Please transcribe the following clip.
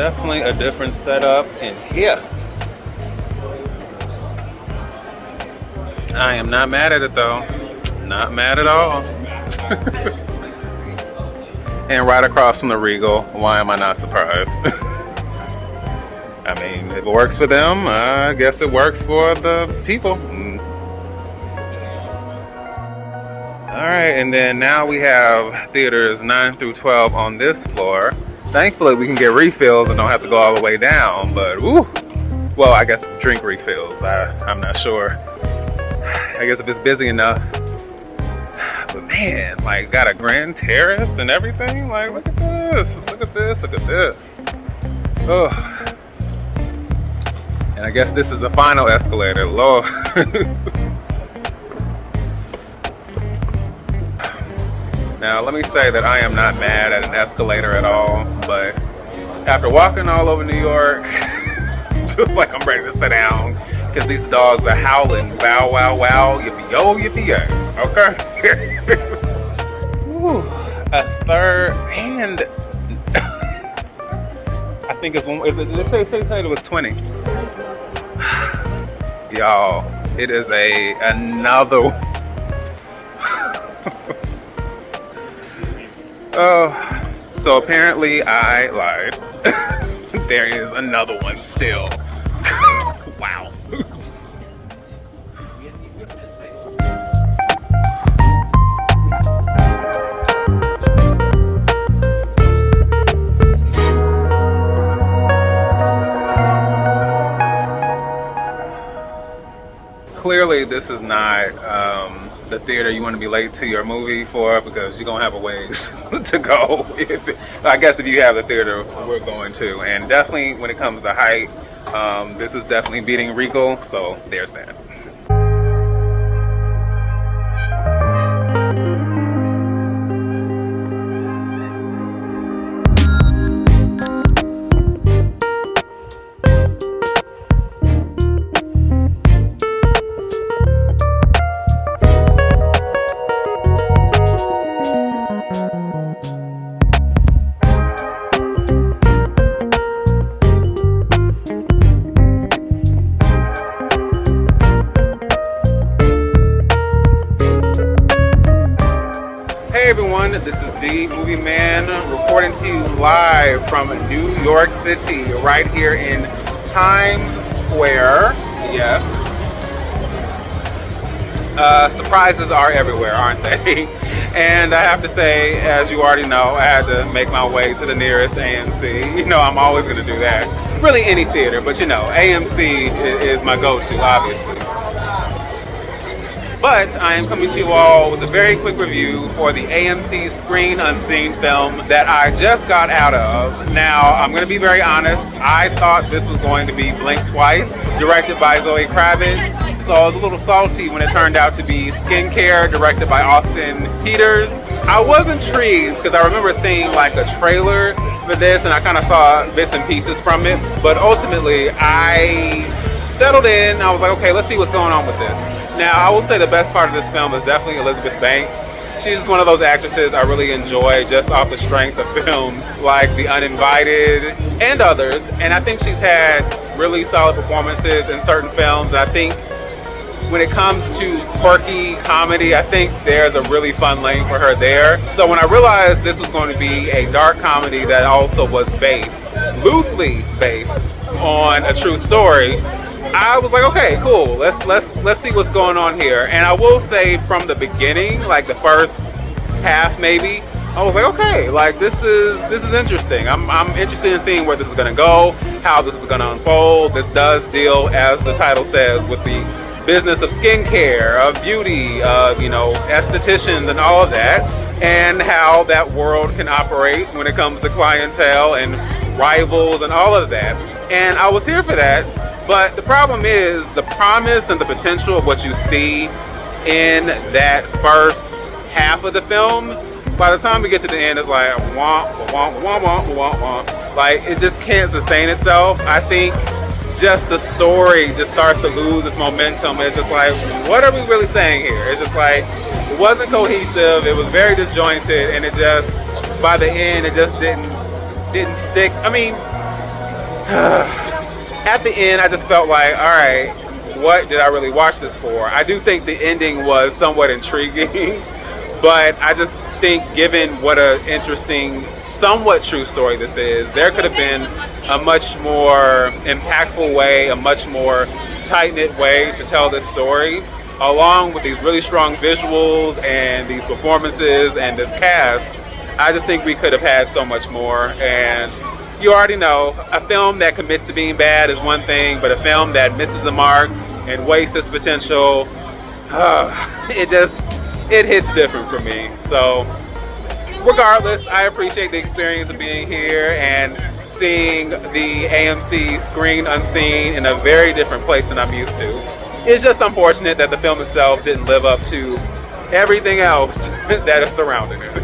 definitely a different setup in here. I am not mad at it though. Not mad at all. And right across from the Regal, why am I not surprised? I mean, if it works for them, I guess it works for the people. Alright, and then now we have theaters 9 through 12 on this floor. Thankfully, we can get refills and don't have to go all the way down, but woo! Well, I guess drink refills. I'm not sure. I guess if it's busy enough. But man, like, got a grand terrace and everything. Like, look at this. Look at this. Look at this. Oh. And I guess this is the final escalator. Lord. Now, let me say that I am not mad at an escalator at all. But after walking all over New York, just like I'm ready to sit down. Because these dogs are howling. Wow, wow, wow. Yippee-yo, yippee-yo. Okay? Whew. A third and... I think it's one... Did it say it was 20? Y'all, it is another... Oh, so apparently I lied. There is another one still. Wow. Clearly, this is not the theater you want to be late to your movie for, because you're going to have a ways to go. I guess if you have the theater we're going to. And definitely when it comes to height, this is definitely beating Regal, so there's that. Hey everyone, this is the Movieman reporting to you live from New York City, right here in Times Square. Yes. Surprises are everywhere, aren't they? And I have to say, as you already know, I had to make my way to the nearest AMC. You know, I'm always going to do that. Really any theater, but you know, AMC is my go-to, obviously. But I am coming to you all with a very quick review for the AMC Screen Unseen film that I just got out of. Now, I'm going to be very honest, I thought this was going to be Blink Twice, directed by Zoe Kravitz. So I was a little salty when it turned out to be Skincare, directed by Austin Peters. I was intrigued because I remember seeing like a trailer for this and I kind of saw bits and pieces from it. But ultimately, I settled in. I was like, okay, let's see what's going on with this. Now, I will say the best part of this film is definitely Elizabeth Banks. She's one of those actresses I really enjoy just off the strength of films like The Uninvited and others. And I think she's had really solid performances in certain films. And I think when it comes to quirky comedy, I think there's a really fun lane for her there. So when I realized this was going to be a dark comedy that also was loosely based on a true story, I was like, okay, cool. Let's see what's going on here. And I will say from the beginning, like the first half maybe, I was like, okay, like this is interesting. I'm interested in seeing where this is gonna go, how this is gonna unfold. This does deal, as the title says, with the business of skincare, of beauty, of, you know, aestheticians and all of that, and how that world can operate when it comes to clientele and rivals and all of that. And I was here for that. But the problem is the promise and the potential of what you see in that first half of the film, by the time we get to the end, it's like, womp, womp, womp, womp, womp, womp. Like, it just can't sustain itself. I think just the story just starts to lose its momentum. It's just like, what are we really saying here? It's just like, it wasn't cohesive, it was very disjointed, and it just, by the end, it just didn't stick. I mean, At the end, I just felt like, all right, what did I really watch this for? I do think the ending was somewhat intriguing, but I just think given what an interesting, somewhat true story this is, there could have been a much more impactful way, a much more tight-knit way to tell this story, along with these really strong visuals and these performances and this cast. I just think we could have had so much more. And you already know, a film that commits to being bad is one thing, but a film that misses the mark and wastes its potential, it hits different for me. So regardless, I appreciate the experience of being here and seeing the AMC Screen Unseen in a very different place than I'm used to. It's just unfortunate that the film itself didn't live up to everything else that is surrounding it.